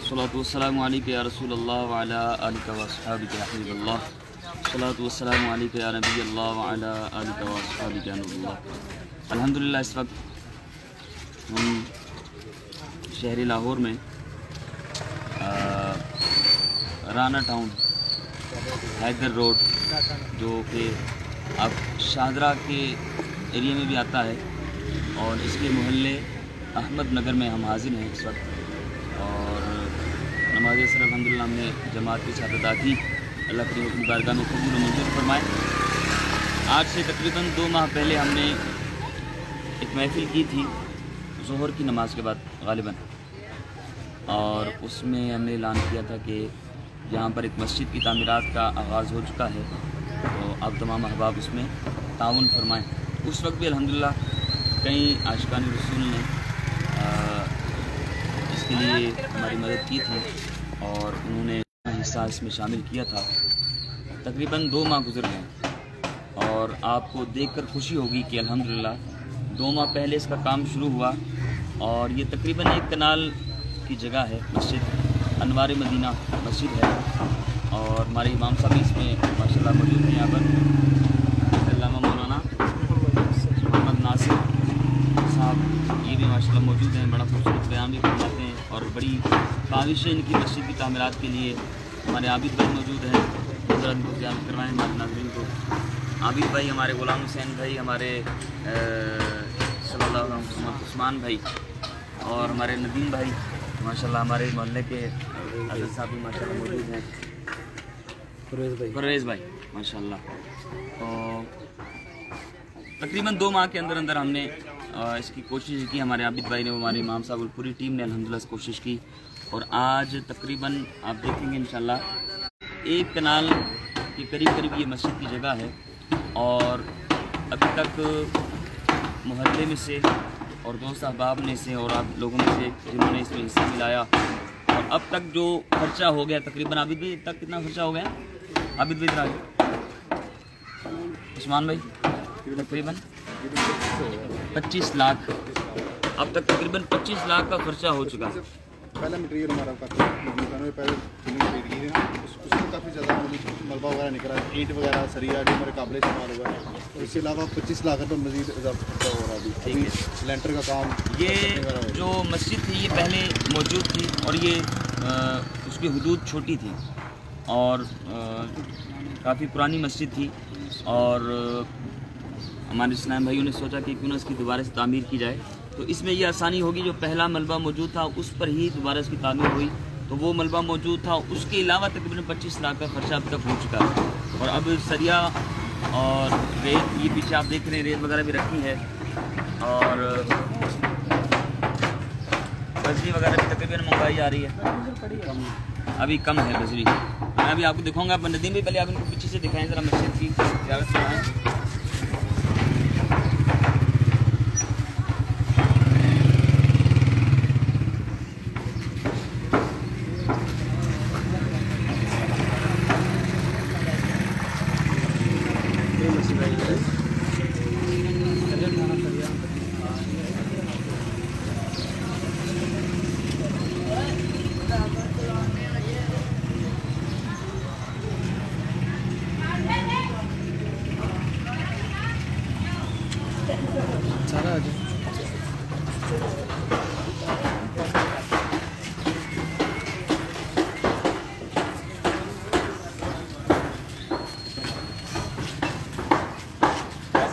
सलातु वस्सलामु अलैका या रसूलल्लाह व अला आलिका व अस्हाबिका या हबीबल्लाह। सलातु वस्सलामु अलैका या नबीयल्लाह व अला आलिका व अस्हाबिका या नूरुल्लाह। अल्हम्दुलिल्लाह इस वक्त हम शहर लाहौर में राना टाउन हैदर रोड जो कि अब शाहदरा के एरिया में भी आता है और इसके मोहल्ले अहमद नगर में हम हाजिर हैं इस वक्त। और नमाज असर अल्हम्दुलिल्लाह हमने जमात के साथ अदा की। अल्लाह करीम अपनी बारगाह में कबूल और मंजूर फरमाए। आज से तकरीबन 2 माह पहले हमने एक महफिल की थी ज़ोहर की नमाज के बाद गालिबन, और उसमें हमने ऐलान किया था कि यहाँ पर एक मस्जिद की तामीरात का आगाज़ हो चुका है, तो आप तमाम अहबाब उसमें ताउन फरमाएँ। उस वक्त भी अल्हम्दुलिल्लाह कई आशिकानी रसूल ने इसके लिए हमारी मदद की थी और उन्होंने हिस्सा इसमें शामिल किया था। तकरीबन 2 माह गुजर गए और आपको देखकर खुशी होगी कि अल्हम्दुलिल्लाह 2 माह पहले इसका काम शुरू हुआ और ये तकरीबन 1 कनाल की जगह है। मस्जिद अनवार मदीना मस्जिद है और हमारे इमाम साहब इसमें माशाल्लाह मौजूद हैं। यहाँ पर अल्लामा मौलाना मोहम्मद नासिर साहब ये भी माशाल्लाह मौजूद हैं। बड़ा खूबसूरत बयान भी फरमाते हैं और बड़ी काविशें इनकी मस्जिद की तामीरात के लिए हमारे आबिद भाई मौजूद हैं। हज़रत को ज़ियारत करवाएँ हमारे नाज़रीन को। आबिद भाई, हमारे ग़ुलाम हुसैन भाई, हमारे सल्लल्लाहु अलैहि वसल्लम उस्मान भाई और हमारे नदीम भाई माशाल्लाह, हमारे मोहल्ले के हज़रत साहब भी माशाल्लाह मौजूद हैं। परवेज़ भाई माशाल्लाह। तो तकरीबन 2 माह के अंदर अंदर हमने इसकी कोशिश की। हमारे आबिद भाई ने, हमारे इमाम साहब और पूरी टीम ने अल्हम्दुलिल्लाह इस कोशिश की और आज तकरीबन आप देखेंगे इंशाल्लाह 1 कनाल के करीब करीब ये मस्जिद की जगह है। और अभी तक मोहल्ले में से और दोस्त अहबाब में से और आप लोगों में से जिन्होंने इसमें हिस्सा मिलाया और अब तक जो खर्चा हो गया तकरीबन, आबिद भाई तक कितना खर्चा हो गया? आबिद भाई इधर आ गए, उस्मान भाई, तकरीबन 25 लाख। अब तक तकरीबन 25 लाख का खर्चा हो चुका है। पहला मटेरियल हमारा काफ़ी पहले उसमें काफ़ी ज़्यादा मलबा वगैरह निकला है, ईंट वगैरह सरिया जो हमारे काबिल इस्तेमाल हुआ है। और इसके अलावा 25 लाख रुपये मज़ीद इजाफा हो रहा है अभी लेंटर का काम। ये जो मस्जिद थी ये पहले मौजूद थी और ये उसकी हदूद छोटी थी और काफ़ी पुरानी मस्जिद थी और हमारे इस्लाम भाइयों ने सोचा कि क्यों ना इसकी दोबारा से तामीर की जाए। तो इसमें ये आसानी होगी, जो पहला मलबा मौजूद था उस पर ही दोबारा इसकी तामीर हुई, तो वो मलबा मौजूद था। उसके अलावा तकरीबन 25 लाख का खर्चा अब तक हो चुका है। और अब सरिया और रेत, ये पीछे आप देख रहे हैं रेत वगैरह भी रखी है और बजरी वगैरह भी तकरीबन मंगाई आ रही है। अभी कम है बजरी। मैं अभी आपको दिखाऊंगा। नदीम भी पहले आप इनको पीछे से दिखाएँ ज़रा, मस्जिद की ज़ियारत कराएँ।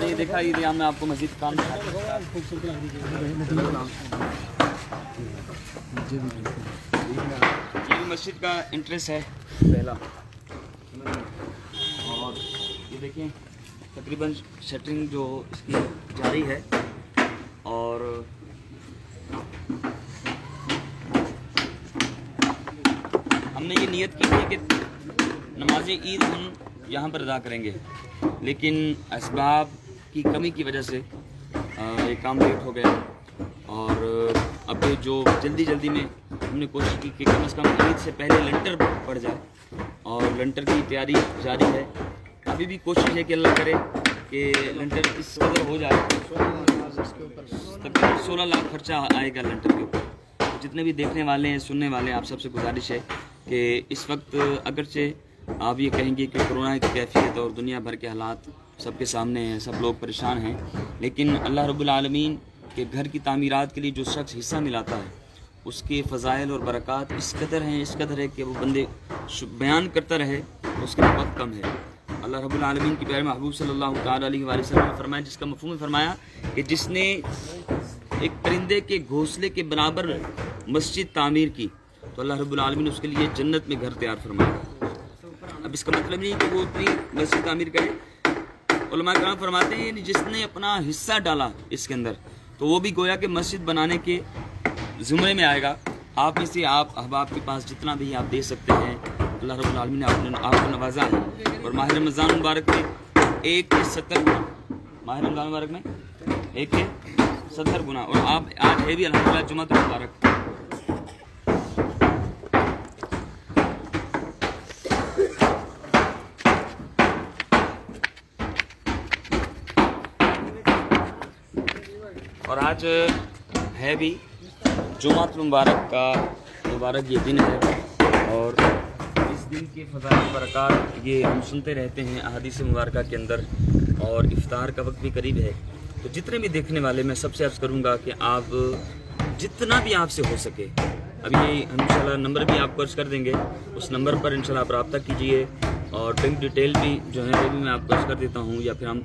ये देखा, ये यहाँ में आपको मस्जिद काम ये मस्जिद का इंटरेस्ट है पहला। और ये देखें तकरीबन शटरिंग जो इसकी जारी है और हमने ये नियत की थी कि नमाज ईद हम यहाँ पर अदा करेंगे, लेकिन असबाब की कमी की वजह से ये काम लेट हो गया और अब जो जल्दी में हमने कोशिश की कि कम से कम ईद से पहले लेंटर पड़ जाए और लेंटर की तैयारी जारी है। अभी भी कोशिश है कि अल्लाह करे कि लेंटर इस कदर हो जाए, तकरीबन 16 लाख खर्चा आएगा लेंटर के ऊपर। जितने भी देखने वाले हैं, सुनने वाले हैं, आप सबसे गुजारिश है कि इस वक्त अगरचे आप ये कहेंगे कि कोरोना की कैफियत और दुनिया भर के हालात सबके सामने हैं, सब लोग परेशान हैं, लेकिन अल्लाह रब्बुल आलमीन के घर की तामीरात के लिए जो शख्स हिस्सा मिलाता है उसके फ़ज़ाइल और बरक़ात इस कदर हैं, इस कदर है कि वो बंदे बयान करता रहे उसके लिए वक्त कम है। अल्लाह रब्बुल आलमीन की प्यारे महबूब सल्लल्लाहु तआला अलैहि वसल्लम ने फरमाया, जिसका मफ़हूम फरमाया कि जिसने एक परिंदे के घोंसले के बराबर मस्जिद तामीर की तो अल्लाह रब्बुल आलमीन उसके लिए जन्नत में घर तैयार फरमाएगा। अब इसका मतलब नहीं कि वो अपनी मस्जिद तामीर करे। उलमा कराम फरमाते हैं जिसने अपना हिस्सा डाला इसके अंदर तो वो भी गोया कि मस्जिद बनाने के ज़ुमरे में आएगा। आप में से आप अहबाब के पास जितना भी आप दे सकते हैं, अल्लाह रब्बुल आलमीन ने आपको नवाजा है। और माह रमज़ान मुबारक में 1 के 70 गुना, माह रमज़ान मुबारक में 1 के 70 गुना, और आप आज है भी अल्हम्दुलिल्लाह जुमा तो मुबारक। और आज है भी जुमात मुबारक का मुबारक ये दिन है, और इस दिन के फ़ज़ाइल बरक़ात ये हम सुनते रहते हैं अहादीस मुबारक के अंदर, और इफ्तार का वक्त भी करीब है। तो जितने भी देखने वाले मैं सबसे अर्ज़ करूँगा कि आप जितना भी आपसे हो सके, अभी इंशाल्लाह नंबर भी आपको अर्ज़ कर देंगे, उस नंबर पर इंशाल्लाह आप रब्ता कीजिए, और बैंक डिटेल भी जो है वो भी मैं आपको अर्ज़ कर देता हूँ, या फिर हम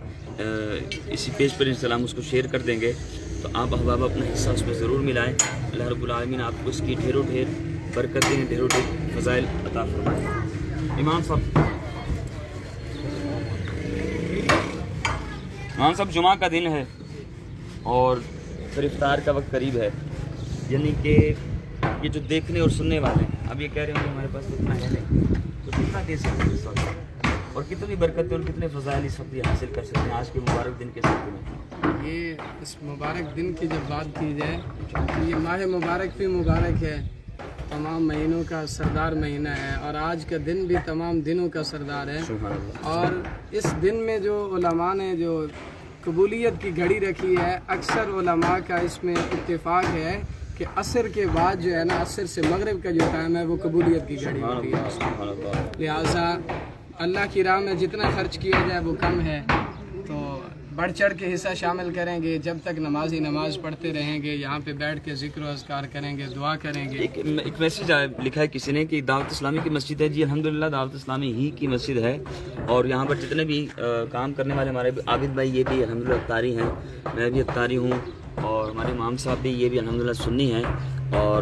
इसी पेज पर इंशाल्लाह हम उसको शेयर कर देंगे। तो आप अहबाब अपना हिस्सा उसमें ज़रूर मिलाएं। अल्लाह रब्बुल आलमीन आपको इसकी ढेरों ढेर बरकतें, ढेरों ढेर फ़ज़ाइल अता फरमाएं। इमाम साहब जुमा का दिन है और फिर इफ्तार का वक्त करीब है, यानी कि ये जो देखने और सुनने वाले हैं अब ये कह रहे हैं हमारे पास इतना है नहीं, तो कितना दे सकते हैं इस वक्त, और कितनी बरकतें और कितने फ़ज़ाइल इस वक्त हासिल कर सकते हैं आज के मुबारक दिन के साथ में। ये इस मुबारक दिन की जब बात की जाए तो ये माह मुबारक भी मुबारक है, तमाम महीनों का सरदार महीना है, और आज का दिन भी तमाम दिनों का सरदार है। और इस दिन में जो उलमा ने जो कबूलियत की घड़ी रखी है, अक्सर उलमा का इसमें इत्तेफाक है कि असर के बाद जो है ना, असर से मगरिब का जो टाइम है वो कबूलियत की घड़ी होती है। लिहाजा अल्लाह की राह में जितना खर्च किया जाए वो कम है, तो बढ़ चढ़ के हिस्सा शामिल करेंगे। जब तक नमाजी नमाज पढ़ते रहेंगे, यहाँ पे बैठ के ज़िक्र व अज़कार करेंगे, दुआ करेंगे। एक मैसेज लिखा है किसी ने कि दावत इस्लामी की मस्जिद है। जी अल्हम्दुलिल्लाह दावत इस्लामी ही की मस्जिद है, और यहाँ पर जितने भी काम करने वाले हमारे आबिद भाई ये भी अल्हम्दुलिल्लाह अफ्तारी हैं, मैं भी अफ्तारी हूँ, और हमारे इमाम साहब भी ये भी अल्हम्दुलिल्लाह सुन्नी हैं और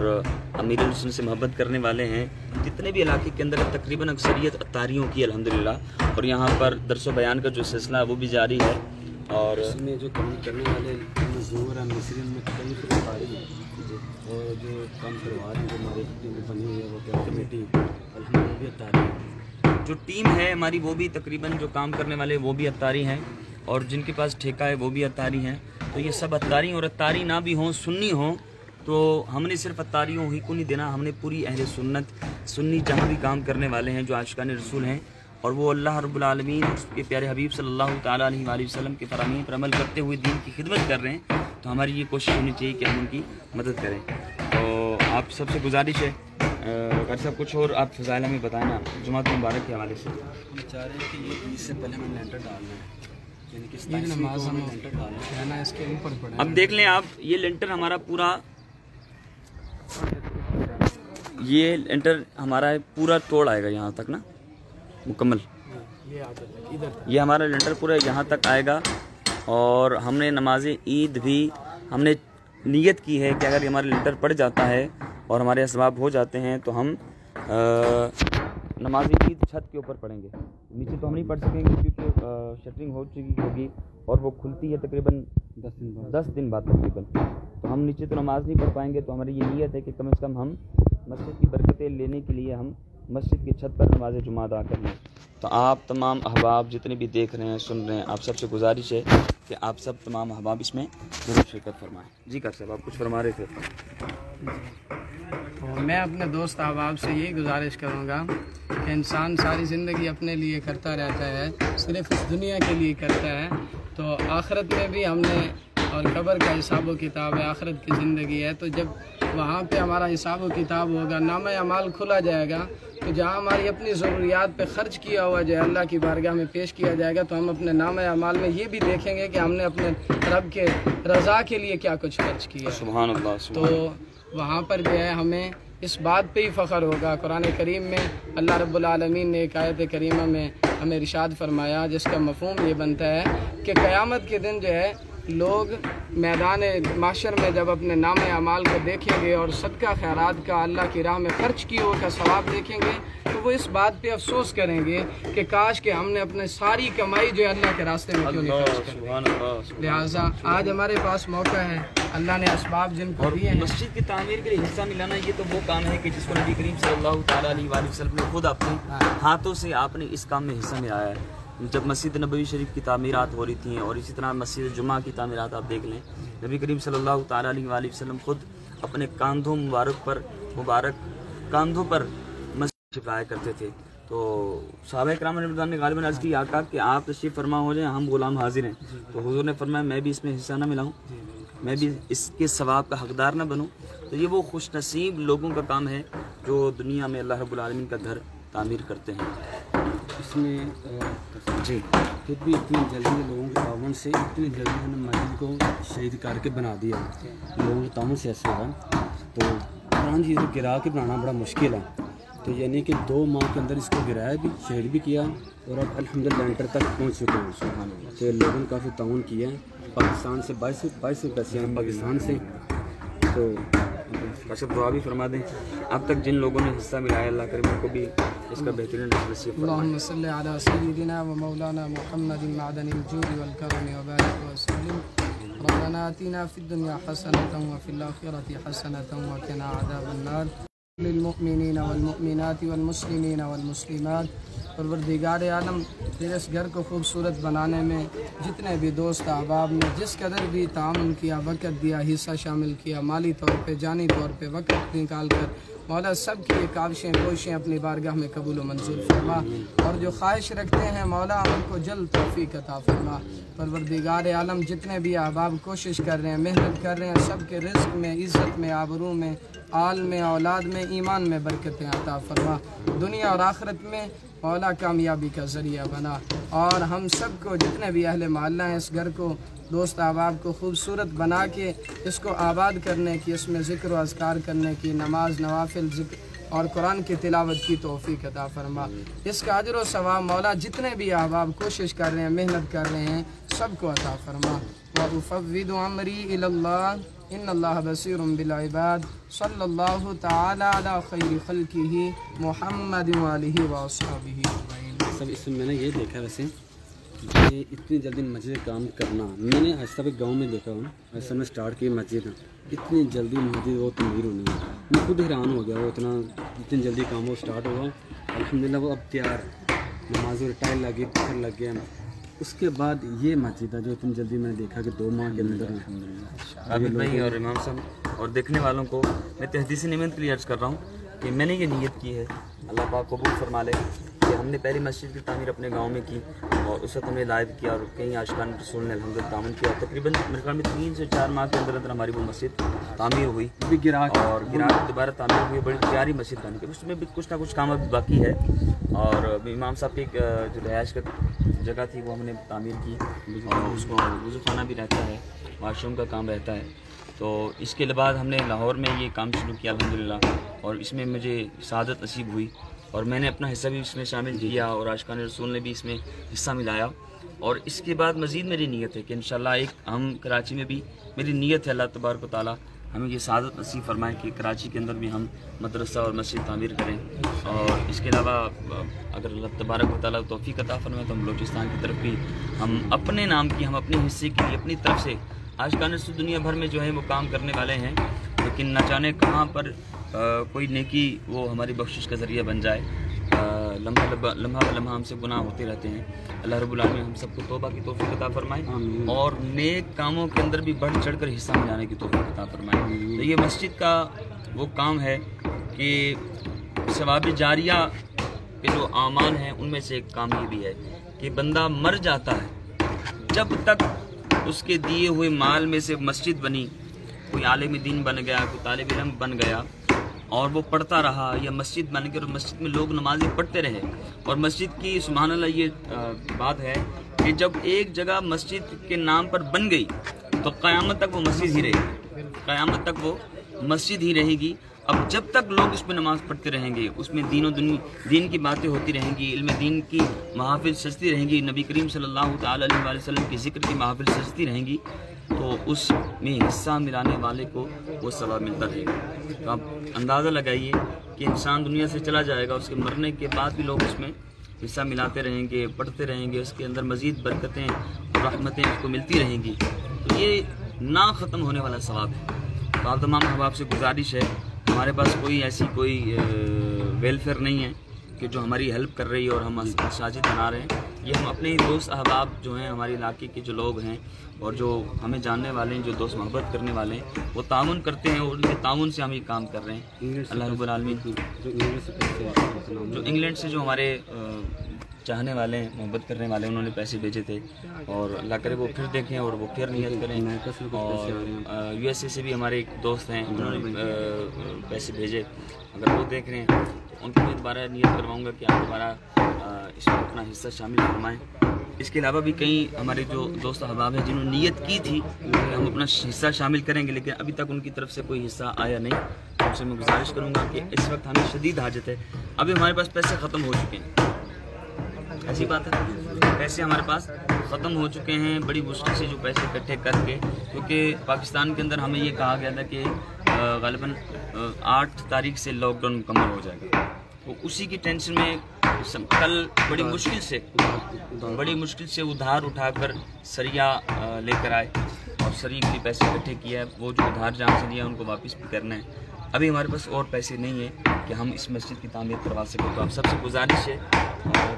अमीरुल सुन्नत से मोहब्बत करने वाले हैं। जितने भी इलाके के अंदर तकरीबन अक्सरियत अफ्तारियों की अल्हम्दुलिल्लाह, और यहाँ पर दर्स व बयान का जो सिलसिला है वो भी जारी है। और इसमें जो काम करने वाले मजदूर हैं मिस्री में कई सरकारी हैं, और जो काम करवा रहे हैं जो हमारी टीम बनी हुई है वो क्या कमेटी अल्हम्दुलिल्लाह जो टीम है हमारी वो भी तकरीबन जो काम करने वाले वो भी अत्तारी हैं, और जिनके पास ठेका है वो भी अत्तारी हैं। तो ये सब अत्तारी, और अत्तारी ना भी हों, सुन्नी हों, तो हमने सिर्फ अत्तारियों ही को नहीं देना, हमने पूरी अहले सुन्नत सुन्नी जहाँ भी काम करने वाले हैं जो आशिकान रसूल हैं, और वो अल्लाह रब्बुल आलमीन के प्यारे हबीब सल्लल्लाहु ताला अलैहि वसल्लम के फरमाने पर अमल करते हुए दीन की खिदमत कर रहे हैं, तो हमारी ये कोशिश होनी चाहिए कि हम उनकी मदद करें। तो आप सबसे गुजारिश है, अगर सब कुछ और आप फ़ज़ाइल हमें बताएं ना जुमात मुबारक के हवाले से। हम चाह रहे हैं कि ये इससे पहले हमें लेंटर डालना है, यानी कि ये नमाज हम है ना इसके ऊपर पढ़े। अब देख लें आप, ये लेंटर हमारा पूरा, ये लेंटर हमारा पूरा तोड़ आएगा यहाँ तक ना मुकम्मल, ये हमारा लेंटर पूरा यहाँ तक आएगा। और हमने नमाज ईद भी हमने नीयत की है कि अगर ये हमारा लेंटर पड़ जाता है और हमारे असबाब हो जाते हैं तो हम नमाज ईद छत के ऊपर पढ़ेंगे। नीचे तो हम नहीं पढ़ सकेंगे क्योंकि शटरिंग हो चुकी होगी और वो खुलती है तकरीबन 10 दिन बाद तकरीबन, तो हम नीचे तो नमाज नहीं पढ़ पाएंगे। तो हमारी ये नीयत है कि कम से कम हम मस्जिद की बरकतें लेने के लिए हम मस्जिद की छत पर नमाज जुमा अदा कर लें। तो आप तमाम अहबाब जितने भी देख रहे हैं, सुन रहे हैं, आप सबसे गुजारिश है कि आप सब तमाम अहबाब इसमें ज़रूर शिरकत फरमाएँ। जी कर साहब, आप कुछ फरमा रहे थे। तो मैं अपने दोस्त अहबाब से यही गुजारिश करूँगा कि इंसान सारी ज़िंदगी अपने लिए करता रहता है, सिर्फ इस दुनिया के लिए करता है, तो आखिरत में भी हमने और कब्र का हिसाब व किताब है, आखिरत की ज़िंदगी है। तो जब वहाँ पे हमारा हिसाब व किताब होगा, नाम अमाल खुला जाएगा, तो जहाँ हमारी अपनी ज़रूरियात पे ख़र्च किया हुआ जो है अल्लाह की बारगाह में पेश किया जाएगा, तो हम अपने नाम अमाल में ये भी देखेंगे कि हमने अपने रब के रज़ा के लिए क्या कुछ खर्च किया। सुभान अल्लाह। तो वहाँ पर जो है हमें इस बात पे ही फ़ख्र होगा। कुरान करीम में अल्लाह रब्बुल आलमीन ने एक आयत करीमा में हमें इरशाद फरमाया, जिसका मफ़हूम ये बनता है कि क़यामत के दिन जो है लोग मैदान माशर में जब अपने नाम अमाल को देखेंगे और सदका खैरात का अल्लाह की राह में ख़र्च किए हुए का सवाब देखेंगे, तो वो इस बात पे अफसोस करेंगे कि काश कि हमने अपने सारी कमाई जो है अल्लाह के रास्ते में क्यों नहीं खर्च कर। लिहाजा आज हमारे पास मौका है, अल्लाह ने असबाब जिनको दिए हैं। मस्जिद की तामीर के लिए हिस्सा मिलाना ये तो वो काम है कि जिसको नबी करीम सल्लल्लाहु ताला अलैहि वसल्लम ने खुद अपने हाथों से आपने इस काम में हिस्सा मिलाया है। जब मस्जिद नबवी शरीफ की तामीरात हो रही थी और इसी तरह मस्जिद जुमा की तामीरात आप देख लें, नबी करीम सल्लल्लाहु ताला अलैहि वसल्लम खुद अपने मुबारक कांधों पर मस्जिद छिपाया करते थे। तो सहाबा किराम ने गालिबन अर्ज़ की, आका कि आप तशरीफ़ फरमा हो जाएं, हम गुलाम हाजिर हैं। तो हुज़ूर ने फरमाया मैं भी इसमें हिस्सा न मिलाऊं, मैं भी इसके सवाब का हकदार न बनूं। तो ये वो खुश नसीब लोगों का काम है जो दुनिया में अल्लाह रब्बुल आलमीन का घर तामीर करते हैं। इसमें जी फिर भी इतनी जल्दी लोगों के तावन से इतनी जल्दी हमने मस्जिद को शहीद करके बना दिया, लोगों के तावन से ऐसे हुआ। तो पुरानी चीज़ गिरा के बनाना बड़ा मुश्किल है। तो यानी कि 2 माह के अंदर इसको गिराया भी, शहीद भी किया और अब अल्हम्दुलिल्लाह लेंटर तक पहुँच चुके हैं। तो लोगों ने काफ़ी ताउन किया है। पाकिस्तान से 22 पैसे हैं पाकिस्तान से। तो अच्छा दुआ भी फरमा दें। अब तक जिन लोगों ने हिस्सा मिलाया अल्लाह करीम उनको भी इसका बेहतरीन नसीब फरमाए। अल्लाहुम्मा सल्लि अला सय्यिदिना व मौलाना मुहम्मदिन मअदनिल जूदि वल करमी व बारिक व सल्लिम। रब्बना आतिना फिद दुनिया हसनतन व फिल आखिरति हसनतन व क़िना अज़ाबन नार। लिलमुमिनीना वल मुमिनाति वल मुस्लिमीना वल मुस्लिमात। परवरदिगार आलम तेरे इस घर को खूबसूरत बनाने में जितने भी दोस्त अहबाब ने जिस कदर भी ताउन किया, वक़्त दिया, हिस्सा शामिल किया, माली तौर पे, जानी तौर पे वक़्त निकाल कर, मौला सब की ये काविशें कोशिशें अपनी बारगाह में कबूल व मंजूर फरमा। और जो ख्वाहिश रखते हैं मौला उनको जल्द तौफीक अता फरमा। परवरदिगार आलम जितने भी अहबाब कोशिश कर रहे हैं, मेहनत कर रहे हैं, सब के रिज़्क़ में, इज़्ज़त में, आबरू में, आल में, औलाद में, ईमान में बरकतें अता फरमा। दुनिया और आखिरत में मौला कामयाबी का ज़रिया बना। और हम सब को जितने भी अहले मोहल्ला हैं इस घर को, दोस्त अहबाब को खूबसूरत बना के इसको आबाद करने की, इसमें ज़िक्र व अज़कार करने की, नमाज नवाफिल ज़िक्र और कुरान की तिलावत की तौफ़ीक अता फरमा। इसका अजर व सवाब मौला जितने भी अहबाब कोशिश कर रहे हैं, मेहनत कर रहे हैं, सबको अता फरमा। व उफ़व्विदु अमरी इलल्लाह इन्नल्लाह बसीरुम बिल इबाद। सल्लल्लाहु तआला अला खैरि खल्क़िही मुहम्मद व आलिहि व अस्हाबिही अजमईन। सब इसमें मैंने ये देखा वैसे कि इतनी जल्दी मस्जिद काम करना, मैंने ऐसा भी गांव में देखा हूँ, ऐसा में स्टार्ट की मस्जिद इतनी जल्दी मस्जिद वो तमीर होनी है। मैं खुद हैरान हो गया, वो इतनी जल्दी काम वो स्टार्ट हुआ। अल्हम्दुलिल्लाह वो अब तैयार, नमाज टाइल लगे, पत्थर लग गए। उसके बाद ये मस्जिद है जो इतनी जल्दी मैंने देखा कि 2 माह के अंदर। आबिद भाई और इमाम साहब और देखने वालों को मैं तहदीसी नियमत के लिए अर्ज़ कर रहा हूँ कि मैंने ये नीयत की है, अल्लाह पाक कबूल फरमा ले, कि हमने पहली मस्जिद की तामीर अपने गांव में की और उस वक्त हमने लाइव किया और कई आशिकान रसूल ने अल्हम्दुलिल्लाह तामीर किया। तकरीबन मेरे ख्याल में 3 से 4 माह के अंदर हमारी वो मस्जिद तामीर हुई, भी गिरा और गिरा के दोबारा तामीर हुई, बड़ी प्यारी मस्जिद बनी थी। उसमें भी कुछ ना कुछ काम अभी बाकी है। और इमाम साहब की एक जो रिहाइश का जगह थी वो हमने तामीर की और उसको वज़ू खाना भी रहता है, वाशरूम का काम रहता है। तो इसके बाद हमने लाहौर में ये काम शुरू किया अल्हम्दुलिल्लाह, और इसमें मुझे सआदत नसीब हुई और मैंने अपना हिस्सा भी इसमें शामिल किया और आशिकान रसूल ने भी इसमें हिस्सा मिलाया। और इसके बाद मज़ीद मेरी नीयत है कि इंशाअल्लाह एक हम कराची में भी, मेरी नीयत है अल्लाह तबारक व तआला हमें ये सआदत नसीब फरमाए कि कराची के अंदर भी हम मदरसा और मस्जिद तामीर करें। और इसके अलावा अगर अल्लाह तबारक व तआला तौफीक अता फरमाए तो हम बलूचिस्तान की तरफ भी हम अपने नाम की, हम अपने हिस्से की, अपनी तरफ से आशिकान रसूल दुनिया भर में जो है वो काम करने वाले हैं, लेकिन न जाने कहाँ पर कोई नेकी वो हमारी बख्शिश का ज़रिया बन जाए। लम्हा हमसे गुनाह होते रहते हैं। अल्लाह रब्बुल आलमीन हम सबको तौबा की तौफीक अता फरमाए और नेक कामों के अंदर भी बढ़ चढ़ कर हिस्सा मिलाने की तौफीक अता फरमाए। तो ये मस्जिद का वो काम है कि सवाब जारिया के जो आमाल हैं उनमें से एक काम ये भी है कि बंदा मर जाता है, जब तक اس کے دیے ہوئے مال میں سے مسجد بنی، کوئی عالم دین بن گیا، کوئی طالب علم بن گیا اور وہ پڑھتا رہا، یا مسجد بن گئی اور مسجد میں لوگ نمازیں پڑھتے رہے، اور مسجد کی سبحان اللہ یہ بات ہے کہ جب ایک جگہ مسجد کے نام پر بن گئی تو قیامت تک وہ مسجد ہی رہے گی، قیامت تک وہ مسجد ہی رہے گی۔ اب جب تک لوگ اس میں نماز پڑھتے رہیں گے، اس میں دین کی باتیں ہوتی رہیں گی، علم دین کی محافل سجتی رہیں گی، نبی کریم صلی اللہ تعالی علیہ وسلم کی ذکر کی محافل سجتی رہیں گی، تو اس میں حصہ ملانے والے کو وہ ثواب ملتا رہے گا۔ تو آپ اندازہ لگائیے کہ انسان دنیا سے چلا جائے گا، اس کے مرنے کے بعد بھی لوگ اس میں حصہ ملاتے رہیں گے، پڑھتے رہیں گے، اس کے اندر مزید برکتیں اور رحمتیں اس کو ملتی رہیں گی، تو یہ نہ ختم ہونے والا ثواب ہے۔ تو آپ تمام احباب سے گزارش ہے، ہمارے پاس کوئی ایسی کوئی ویلفیئر نہیں ہے کہ جو ہماری ہیلپ کر رہی ہے اور ہم مساجد بنا رہے ہیں، یہ ہم اپنے ہی دوست احباب جو ہیں، ہمارے علاقے کے جو لوگ ہیں اور جو ہمیں جاننے والے ہیں، جو دوست محبت کرنے والے ہیں، وہ تعاون کرتے ہیں اور ان کے تعاون سے ہم یہ کام کر رہے ہیں۔ اللہ رب العالمین جو انگلینڈ سے جو ہمارے چاہنے والے ہیں، محبت کرنے والے ہیں، انہوں نے پیسے بھیجے تھے، اور اللہ کرے وہ پھر دیکھیں اور وہ پھر نیت کریں۔ اور یو ایس اے سے بھی ہمارے ایک دوست ہیں جنہوں نے پیسے بھیجے، اگر وہ دیکھ رہے ہیں ان کو میں دوبارہ نیت کرواؤں گا کہ آپ دوبارہ اس میں اپنا حصہ شامل فرمائیں۔ اس کے علاوہ بھی کئی ہمارے جو دوست احباب ہیں جنہوں نے نیت کی تھی کہ ہم اپنا حصہ شامل کریں گے، لیکن ابھی تک ان کی طرف سے کوئی حصہ آیا نہیں۔ ان سے میں گزارش کروں گا کہ اس وقت ہمیں شدید حاجت ہے، ابھی ہمارے پاس پیسے ختم ہو چکے ہیں، ایسی بات ہے، پیسے ہمارے پاس ختم ہو چکے ہیں، بڑی مشکل سے جو پیسے اکٹھے کر کے، کیونکہ پاکستان کے اندر ہمیں یہ کہا گیا تھا کہ غالباً 8 تاریخ سے لاک ڈاؤن مکمل ہو جائے گا، تو اسی کی ٹینشن میں کل بڑی مشکل سے ادھار اٹھا کر سریا لے کر آئے اور سری کے لیے پیسے اکٹھے کیا ہے، وہ جو ادھار جہاں سے لیا ان کو واپس بھی کرنا ہے۔ ابھی ہمارے پاس اور پیسے نہیں ہیں کہ ہم اس مسجد کی تعمیر کروا سکیں، تو آپ سب سے گزارش ہے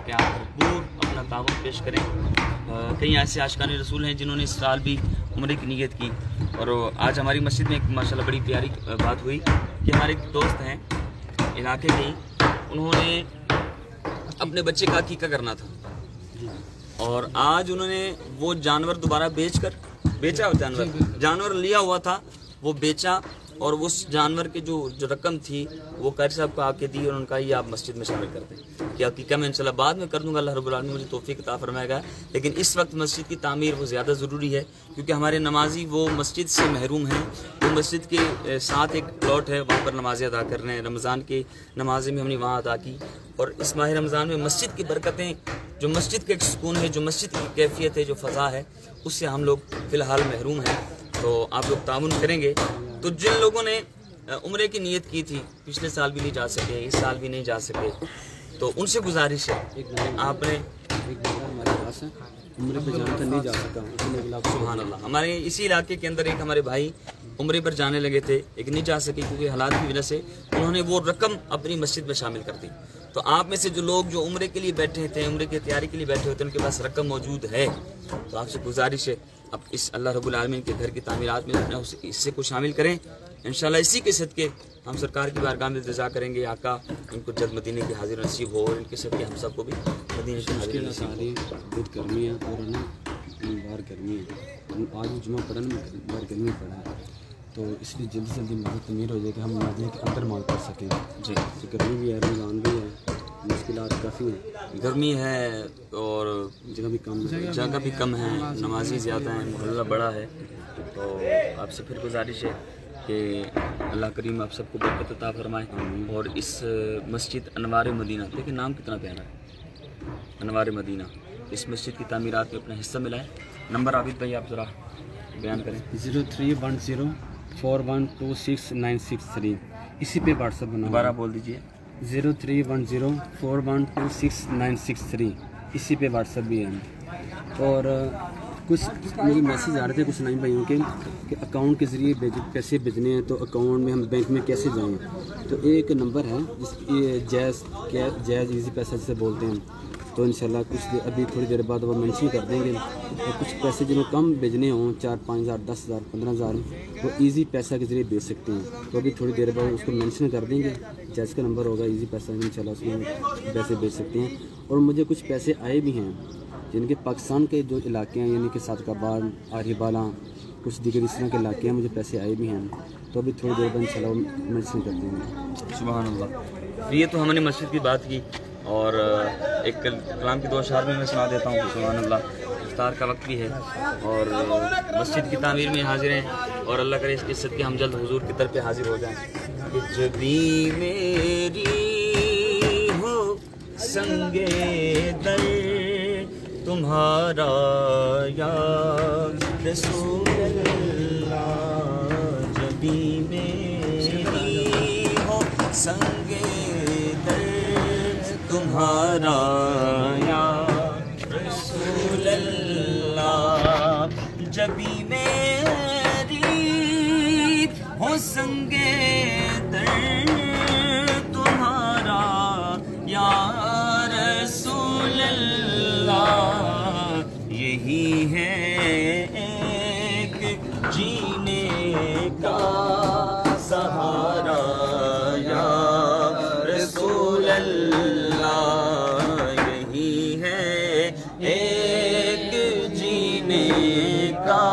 کہ آپ بھرپور اپنا تعاون پیش کریں۔ کئی ایسے عاشقان رسول ہیں جنہوں نے اس سال بھی عمرے کی نیت کی، اور آج ہماری مسجد میں ایک ماشاءاللہ بڑی پیاری بات ہوئی کہ ہمارے ایک دوست ہیں علاقے کے، انہوں نے اپنے بچے کا عقیقہ کرنا تھا، اور آج انہوں نے وہ جانور دوبارہ بیچا جانور لیا ہوا تھا وہ بیچا، اور اس جانور کے جو رقم تھی وہ قاری صاحب کو آ کے دی، اور ان کا یہ آپ مسجد میں شامل کر دیں کہ عقیقہ میں انشاءاللہ بعد میں کر دوں گا، اللہ رب العالمین مجھے توفیق عطا فرمائے گا، لیکن اس وقت مسجد کی تعمیر وہ زیادہ ضروری ہے، کیونکہ ہمارے نمازی وہ مسجد سے محروم ہیں، وہ مسجد کے ساتھ ایک پلاٹ ہے وہاں پر نمازیں ادا کر رہے ہیں، رمضان کی نمازیں بھی ہم نے وہاں ادا کی، اور اس ماہ رمضان میں مسجد کی برکتیں، جو مسجد کا ایک سکون ہے، جو مسجد کی کیفیت ہے، جو فضا ہے، اس سے ہم لوگ فی الحال محروم ہیں۔ تو آپ لوگ تعاون کریں گے، تو جن لوگوں نے عمرے کی نیت کی تھی، پچھلے سال بھی نہیں جا سکے، اس سال بھی نہیں جا سکے، تو ان سے گزارش ہے آپ نے عمرے پہ جانے کا نہیں جا سکا، سبحان اللہ، ہمارے اسی علاقے کے اندر ایک ہمارے بھائی عمرے پر جانے لگے تھے، ایک نہیں جا سکے کیونکہ حالات کی وجہ سے، انہوں نے وہ رقم اپنی مسجد میں شامل کر دی۔ تو آپ میں سے جو لوگ جو عمرے کے لیے بیٹھے تھے، عمرے کی تیاری کے لیے بیٹھے ہوتے ہیں، ان کے پاس رقم موجود ہے، تو آپ سے گزارش ہے اب اس اللہ رب العالمین کے گھر کی تعمیرات میں اپنا حصے کو شامل کریں، انشاءاللہ اسی کے صدقے ہم سرکار کی بارگاہ میں التجا کریں گے، آقا ان کو جلد مدینے کی حاضر نصیب ہو، اور ان کے صدقے ہم سب کو بھی مدینے کی حاضر نصیب ہو۔ بہت گرمی ہے، اور نا باہر گرمی ہے، آج جمعہ پڑھا نا باہر گرمی پڑا ہے، تو اس لیے جلدی سے جلدی مسجد تعمیر ہو جائے کہ ہم مدینے کے اندر مال کر سکیں۔ جی، گرمی بھی ہے، رمضان بھی ہے، مشکلات کافی ہیں، گرمی ہے اور جگہ بھی کم ہے، نمازی زیادہ ہیں، محلہ بڑا ہے، تو آپ سے پھر گزارش ہے کہ اللہ کریم آپ سب کو برکت عطا فرمائے، اور اس مسجد انوار مدینہ، دیکھیں نام کتنا پیارا ہے، انوار مدینہ، اس مسجد کی تعمیرات میں اپنا حصہ ملائیں۔ نمبر عابد بھائی آپ ذرا بیان کریں۔ 0310 4126 اسی پہ واٹس ایپ بنا، دوبارہ بول دیجیے۔ 0310 4126 اسی پہ واٹس ایپ بھی ہے، اور کچھ مجھے میسیج آ رہے تھے کچھ نئی بھائیوں کے کہ اکاؤنٹ کے ذریعے پیسے بھیجنے ہیں، تو اکاؤنٹ میں ہم بینک میں کیسے جائیں، تو ایک نمبر ہے جس کی جائز ایزی پیسہ جسے بولتے ہیں، تو انشاءاللہ ابھی تھوڑی دیر بعد وہ مینشن کر دیں گے، اور کچھ پیسے جنہوں کم بھیجنے ہوں 4-5 ہزار 10 ہزار 15 ہزار وہ ایزی پیسہ کے ذریعے بھیج سکتے ہیں، تو ابھی تھوڑی دیر بعد اس کو مینشن کر دیں گے، جیز کا نمبر ہوگا ایزی پیسہ، انشاءاللہ اس میں پیسے بھیج سکتے ہیں۔ اور مجھے کچھ پیسے آئے بھی ہیں یعنی کہ پاکستان کے جو علاقے ہیں یعنی کہ صادق آباد، آریہ بالا، کچھ دیگر اس طرح کے علاقے ہیں مجھے پیسے آئے بھی ہیں، تو ابھی تھوڑی دیر بعد انشاءاللہ میڈیسن کر دیں گے۔ سبحان اللہ۔ یہ تو ہم نے مسجد کی بات کی، اور ایک کلام کی 2 اشعار میں سنا دیتا ہوں۔ سبحان اللہ۔ افطار کا وقت بھی ہے اور مسجد کی تعمیر میں حاضر ہیں، اور اللہ کرے اس کے صدقے ہم جلد حضور کی طرف حاضر ہو جائیں۔ کہ جب بھی میری ہو سنگے در تمہارا یا رسول اللہ، جب بھی میری ہو سنگے در تمہارا یا رسول اللہ، جب بھی میری ہو سنگے در تمہارا یا رسول اللہ، یہی ہے ایک جینے کا سہارا یا رسول اللہ، یہی ہے ایک جینے کا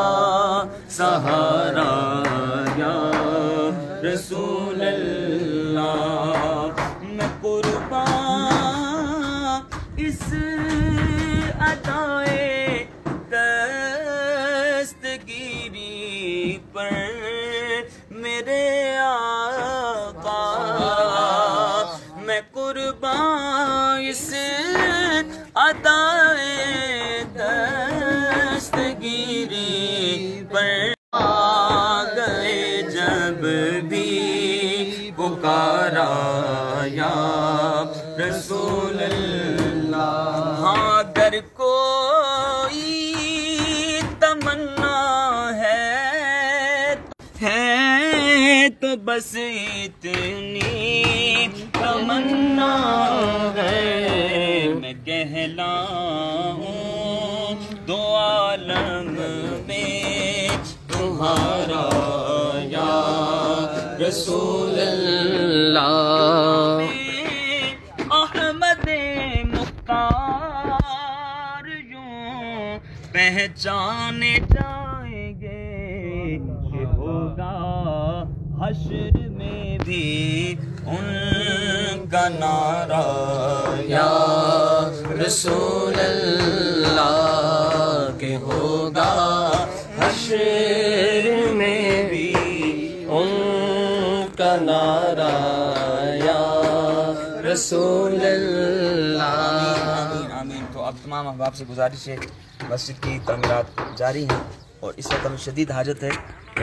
سہارا یا رسول اللہ۔ میں قربان اس عطائے دستگیری پر میرے آقا، میں قربان اس عطائے دستگیری پر آ گئے جب بھی پکارا یا رسول اللہ۔ ہاں اگر کوئی تمنا ہے تو بس اتنی تمنا ہے، میں کہلاؤں دو عالم میں تمہارا یا رسول اللہ۔ احمد مختار یوں پہچانے جائیں گے کہ ہوگا حشر میں بھی ان کا نعرہ یا رسول اللہ، کہ ہوگا حشر میں بھی ان کا نعرہ یا رسول اللہ۔ آمین آمین۔ تو اب تمام احباب سے گزارش ہے، مسجد کی تعمیرات جاری ہیں اور اس وقت ہمیں شدید حاجت ہے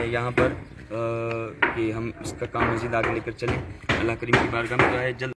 یہاں پر کہ ہم اس کا کام مزید آگے لے کر چلیں۔ اللہ کریم کی بارگاہ میں دعا ہے جلد